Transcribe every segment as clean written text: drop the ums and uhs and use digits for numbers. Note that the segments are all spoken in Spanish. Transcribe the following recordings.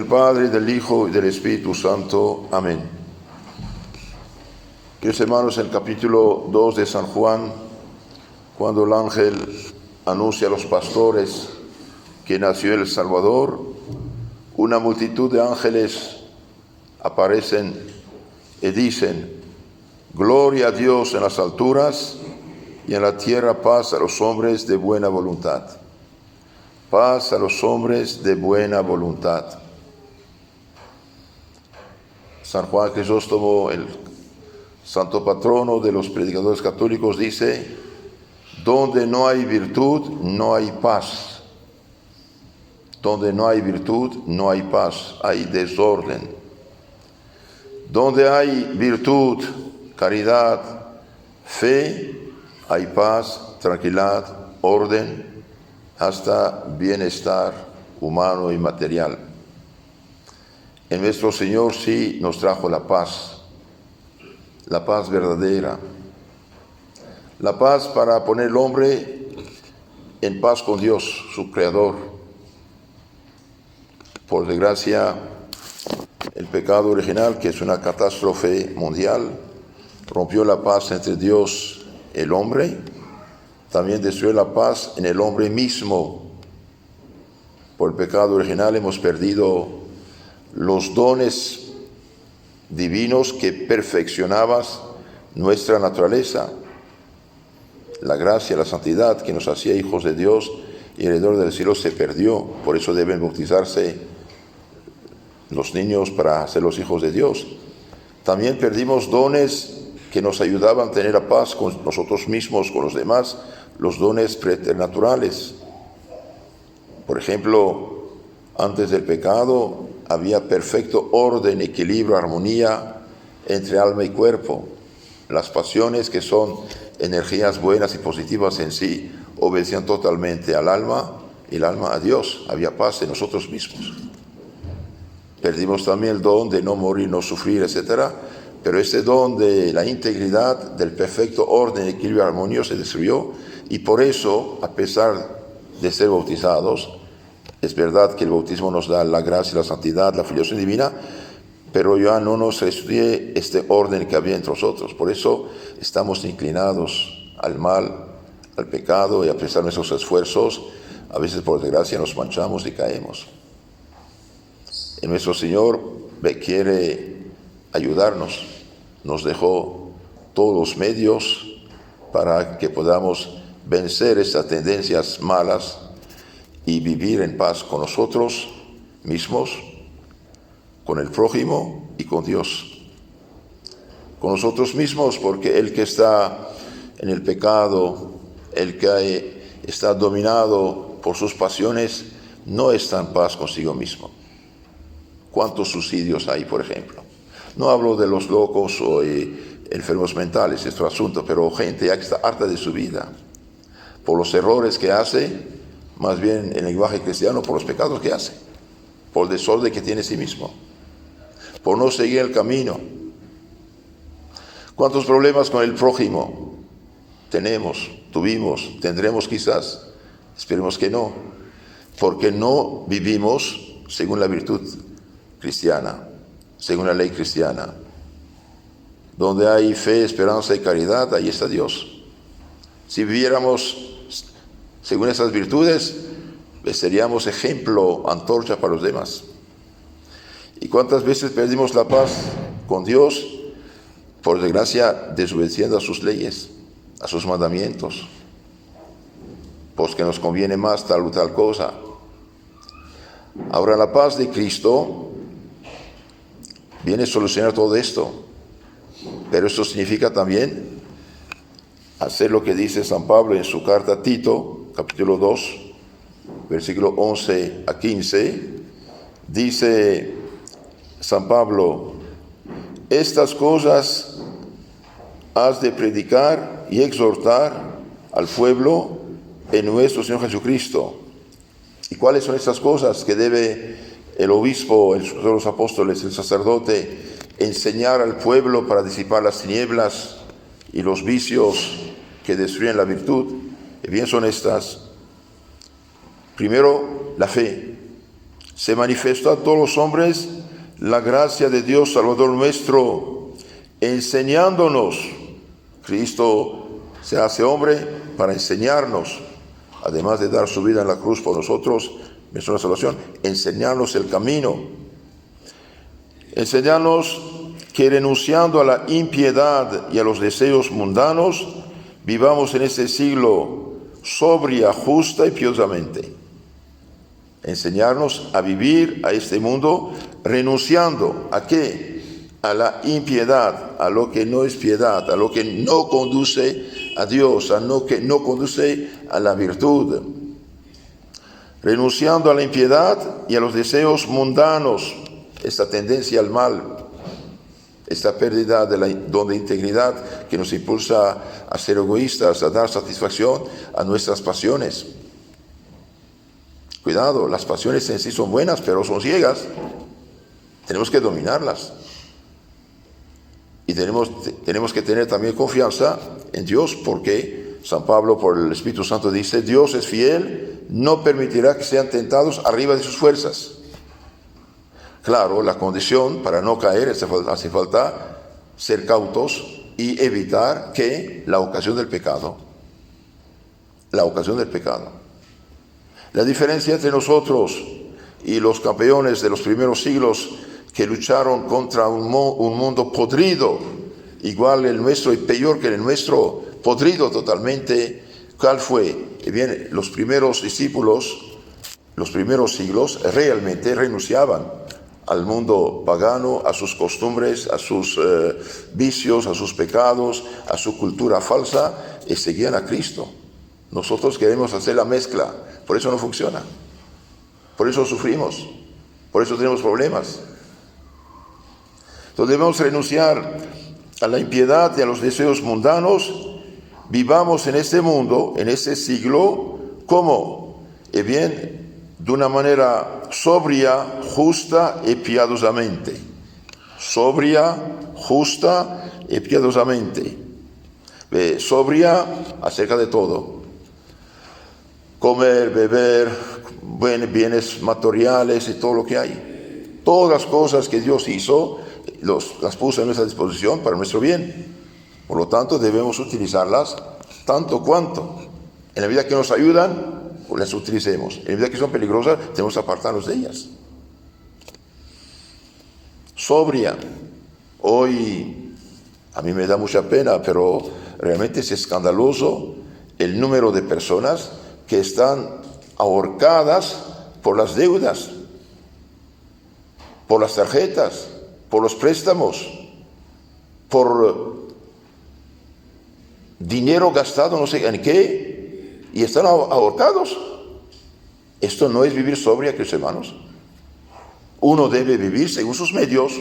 Padre, del Hijo y del Espíritu Santo. Amén. Queridos hermanos, en el capítulo 2 de San Juan, cuando el ángel anuncia a los pastores que nació el Salvador, una multitud de ángeles aparecen y dicen: gloria a Dios en las alturas y en la tierra paz a los hombres de buena voluntad. Paz a los hombres de buena voluntad. San Juan Crisóstomo, el santo patrono de los predicadores católicos, dice: donde no hay virtud, no hay paz. Donde no hay virtud, no hay paz, hay desorden. Donde hay virtud, caridad, fe, hay paz, tranquilidad, orden, hasta bienestar humano y material. En nuestro Señor sí nos trajo la paz verdadera, la paz para poner al hombre en paz con Dios, su Creador. Por desgracia, el pecado original, que es una catástrofe mundial, rompió la paz entre Dios y el hombre. También destruyó la paz en el hombre mismo. Por el pecado original hemos perdido los dones divinos que perfeccionaban nuestra naturaleza. La gracia, la santidad que nos hacía hijos de Dios y heredores del cielo se perdió. Por eso deben bautizarse los niños para ser los hijos de Dios. También perdimos dones que nos ayudaban a tener la paz con nosotros mismos, con los demás, los dones preternaturales. Por ejemplo, antes del pecado había perfecto orden, equilibrio, armonía entre alma y cuerpo. Las pasiones, que son energías buenas y positivas en sí, obedecían totalmente al alma y el alma a Dios. Había paz en nosotros mismos. Perdimos también el don de no morir, no sufrir, etc. Pero este don de la integridad, del perfecto orden, equilibrio, armonía se destruyó. Y por eso, a pesar de ser bautizados, es verdad que el bautismo nos da la gracia, la santidad, la filiación divina, pero ya no nos restituye este orden que había entre nosotros. Por eso estamos inclinados al mal, al pecado, y a pesar de nuestros esfuerzos, a veces por desgracia nos manchamos y caemos. Y nuestro Señor quiere ayudarnos. Nos dejó todos los medios para que podamos vencer estas tendencias malas y vivir en paz con nosotros mismos, con el prójimo y con Dios. Con nosotros mismos, porque el que está en el pecado, el que está dominado por sus pasiones, no está en paz consigo mismo. ¿Cuántos suicidios hay, por ejemplo? No hablo de los locos o enfermos mentales, es otro asunto, pero gente ya que está harta de su vida, por los errores que hace, más bien en el lenguaje cristiano, por los pecados que hace, por el desorden que tiene en sí mismo, por no seguir el camino. ¿Cuántos problemas con el prójimo tuvimos, tendremos quizás? Esperemos que no, porque no vivimos según la virtud cristiana, según la ley cristiana. Donde hay fe, esperanza y caridad, ahí está Dios. Si viviéramos según esas virtudes, seríamos ejemplo, antorcha para los demás. ¿Y cuántas veces perdimos la paz con Dios? Por desgracia, desobedeciendo a sus leyes, a sus mandamientos, pues que nos conviene más tal o tal cosa. Ahora, la paz de Cristo viene a solucionar todo esto, pero esto significa también hacer lo que dice San Pablo en su carta a Tito, capítulo 2, versículo 11 a 15, dice San Pablo: estas cosas has de predicar y exhortar al pueblo en nuestro Señor Jesucristo. ¿Y cuáles son estas cosas que debe el obispo, los apóstoles, el sacerdote enseñar al pueblo para disipar las tinieblas y los vicios que destruyen la virtud? Y bien son estas. Primero, la fe. se manifestó a todos los hombres la gracia de Dios Salvador nuestro, enseñándonos. Cristo se hace hombre para enseñarnos, además de dar su vida en la cruz por nosotros, nuestra salvación, enseñarnos el camino. Enseñarnos que renunciando a la impiedad y a los deseos mundanos, vivamos en este siglo sobria, justa y piadosamente. Enseñarnos a vivir a este mundo renunciando ¿a qué? A la impiedad, a lo que no es piedad, a lo que no conduce a Dios, a lo que no conduce a la virtud. Renunciando a la impiedad y a los deseos mundanos, esta tendencia al mal, esta pérdida de la don de integridad que nos impulsa a ser egoístas, a dar satisfacción a nuestras pasiones. Cuidado, las pasiones en sí son buenas, pero son ciegas. Tenemos que dominarlas. Y tenemos que tener también confianza en Dios, porque San Pablo, por el Espíritu Santo, dice: Dios es fiel, no permitirá que sean tentados arriba de sus fuerzas. Claro, la condición para no caer hace falta ser cautos y evitar que la ocasión del pecado. La ocasión del pecado. La diferencia entre nosotros y los campeones de los primeros siglos que lucharon contra un mundo podrido, igual el nuestro y peor que el nuestro, podrido totalmente, ¿cuál fue? Bien, los primeros discípulos, los primeros siglos, realmente renunciaban al mundo pagano, a sus costumbres, a sus vicios, a sus pecados, a su cultura falsa, y seguían a Cristo. Nosotros queremos hacer la mezcla, por eso no funciona, por eso sufrimos, por eso tenemos problemas. Entonces debemos renunciar a la impiedad y a los deseos mundanos. Vivamos en este mundo, en este siglo, ¿cómo? Bien, de una manera sobria, justa y piadosamente. Sobria, justa y piadosamente. Sobria acerca de todo. Comer, beber, bienes materiales y todo lo que hay. Todas las cosas que Dios hizo, las puso a nuestra disposición para nuestro bien. Por lo tanto, debemos utilizarlas tanto cuanto. En la vida que nos ayudan, pues las utilicemos. En la vida que son peligrosas, tenemos que apartarnos de ellas. Sobria. Hoy, a mí me da mucha pena, pero realmente es escandaloso el número de personas que están ahorcadas por las deudas, por las tarjetas, por los préstamos, por dinero gastado no sé en qué, y están ahorcados. Esto no es vivir sobria, queridos hermanos. Uno debe vivir según sus medios.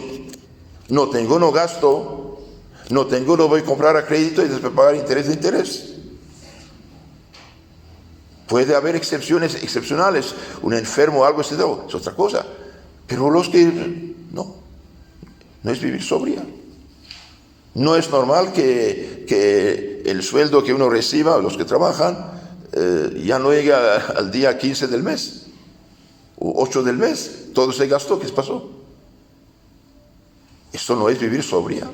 No tengo, no gasto. No tengo, no voy a comprar a crédito y después pagar interés de interés. Puede haber excepciones excepcionales, un enfermo o algo así, es otra cosa. Pero los que no es vivir sobria. No es normal que el sueldo que uno reciba, los que trabajan, ya no llegue al día 15 del mes, o 8 del mes, todo se gastó, ¿qué pasó? Esto no es vivir sobria.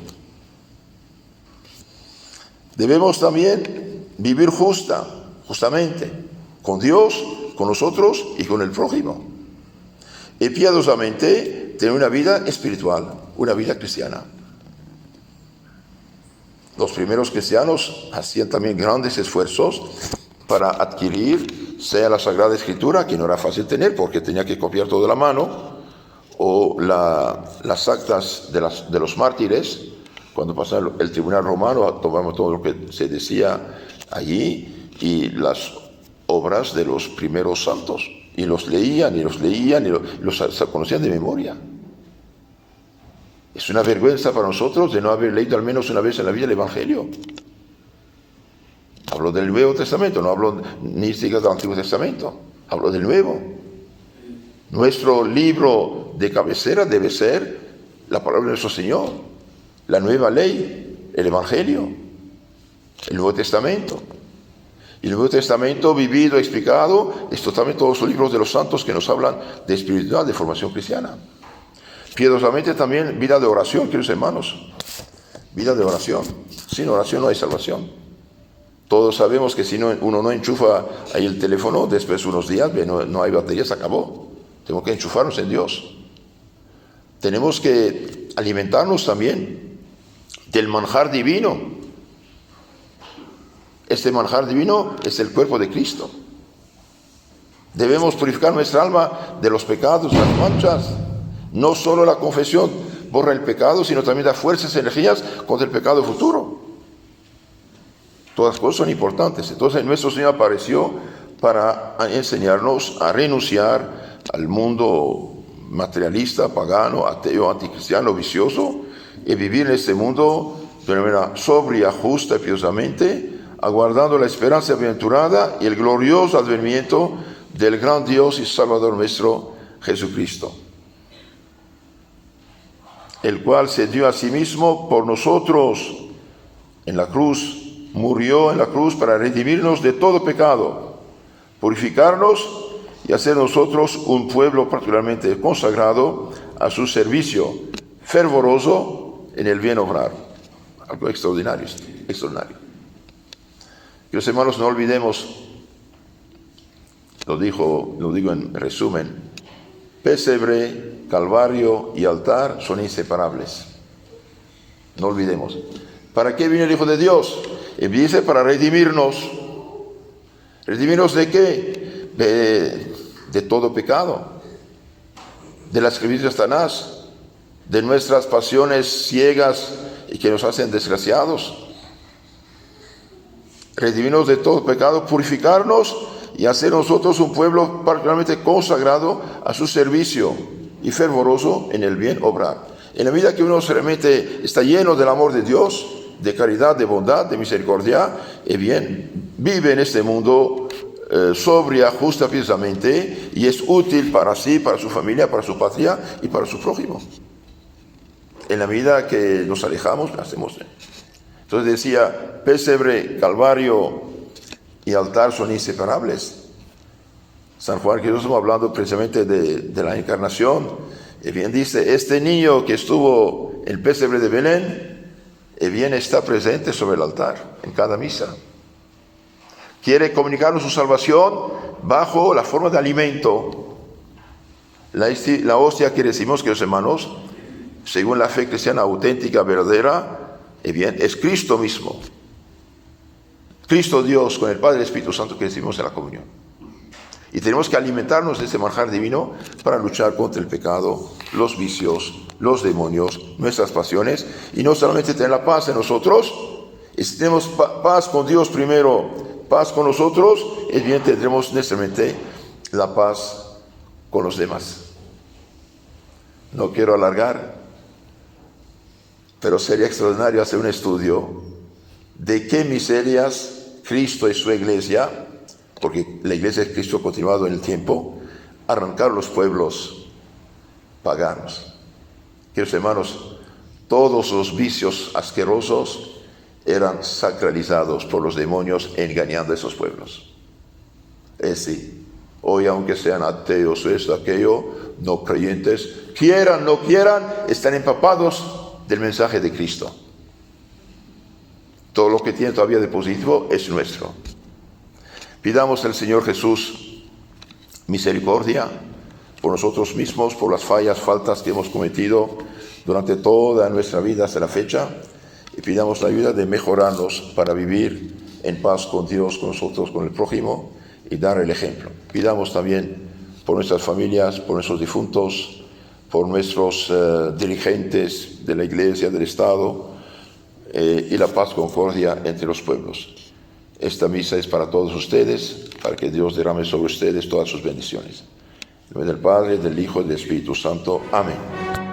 Debemos también vivir justamente, con Dios, con nosotros y con el prójimo. Y piadosamente tener una vida espiritual, una vida cristiana. Los primeros cristianos hacían también grandes esfuerzos para adquirir, sea la Sagrada Escritura, que no era fácil tener porque tenía que copiar todo de la mano, o las actas de los mártires. Cuando pasaba el tribunal romano, tomamos todo lo que se decía allí, y las obras de los primeros santos, y los leían, y los conocían de memoria. Es una vergüenza para nosotros de no haber leído al menos una vez en la vida el Evangelio. Hablo del Nuevo Testamento, no hablo ni siquiera del Antiguo Testamento, hablo del Nuevo. Nuestro libro de cabecera debe ser la palabra de nuestro Señor, la nueva ley, el Evangelio, el Nuevo Testamento. Y el Nuevo Testamento, vivido, explicado, es totalmente todos los libros de los santos que nos hablan de espiritualidad, de formación cristiana. Piadosamente también vida de oración, queridos hermanos. Vida de oración. Sin oración no hay salvación. Todos sabemos que si uno no enchufa ahí el teléfono, después de unos días no hay batería, se acabó. Tenemos que enchufarnos en Dios. Tenemos que alimentarnos también del manjar divino. Este manjar divino es el cuerpo de Cristo. Debemos purificar nuestra alma de los pecados, las manchas. No solo la confesión borra el pecado, sino también da fuerzas y energías contra el pecado futuro. Todas las cosas son importantes. Entonces nuestro Señor apareció para enseñarnos a renunciar al mundo materialista, pagano, ateo, anticristiano, vicioso, y vivir en este mundo de una manera sobria, justa y piadosamente, aguardando la esperanza bienaventurada y el glorioso advenimiento del gran Dios y Salvador nuestro Jesucristo, el cual se dio a sí mismo por nosotros en la cruz, murió en la cruz para redimirnos de todo pecado, purificarnos y hacer nosotros un pueblo particularmente consagrado a su servicio, fervoroso en el bien obrar. Algo extraordinario, extraordinario. Queridos hermanos, no olvidemos, lo digo en resumen, pesebre, calvario y altar son inseparables. No olvidemos. ¿Para qué vino el Hijo de Dios? Y dice para redimirnos. ¿Redimirnos de qué? De todo pecado, de la esclavitud de Satanás, de nuestras pasiones ciegas y que nos hacen desgraciados. Redimirnos de todo pecado, purificarnos y hacer nosotros un pueblo particularmente consagrado a su servicio y fervoroso en el bien obrar. En la medida que uno realmente está lleno del amor de Dios, de caridad, de bondad, de misericordia, y bien, vive en este mundo sobria, justa, piadosamente, y es útil para sí, para su familia, para su patria y para su prójimo. En la medida que nos alejamos, hacemos. Entonces decía, pesebre, calvario y altar son inseparables. San Juan, que estamos hablando precisamente de la encarnación, y bien dice, este niño que estuvo en el pesebre de Belén, y bien está presente sobre el altar, en cada misa. Quiere comunicarnos su salvación bajo la forma de alimento. La hostia que recibimos, queridos hermanos, según la fe cristiana auténtica, verdadera, bien, es Cristo mismo. Cristo Dios con el Padre y el Espíritu Santo que recibimos en la comunión. Y tenemos que alimentarnos de ese manjar divino para luchar contra el pecado, los vicios, los demonios, nuestras pasiones, y no solamente tener la paz en nosotros, y si tenemos paz con Dios primero, paz con nosotros, es bien, tendremos necesariamente la paz con los demás. No quiero alargar, pero sería extraordinario hacer un estudio de qué miserias Cristo y su iglesia, porque la iglesia de Cristo ha continuado en el tiempo, arrancar los pueblos paganos. Queridos hermanos, todos los vicios asquerosos eran sacralizados por los demonios engañando a esos pueblos. Es decir, hoy aunque sean ateos, esto, aquello, no creyentes, quieran, no quieran, están empapados del mensaje de Cristo. Todo lo que tiene todavía de positivo es nuestro. Pidamos al Señor Jesús misericordia por nosotros mismos, por las faltas que hemos cometido durante toda nuestra vida hasta la fecha, y pidamos la ayuda de mejorarnos para vivir en paz con Dios, con nosotros, con el prójimo, y dar el ejemplo. Pidamos también por nuestras familias, por nuestros difuntos, por nuestros dirigentes de la Iglesia, del Estado, y la paz, concordia entre los pueblos. Esta misa es para todos ustedes, para que Dios derrame sobre ustedes todas sus bendiciones. En nombre del Padre, del Hijo y del Espíritu Santo. Amén.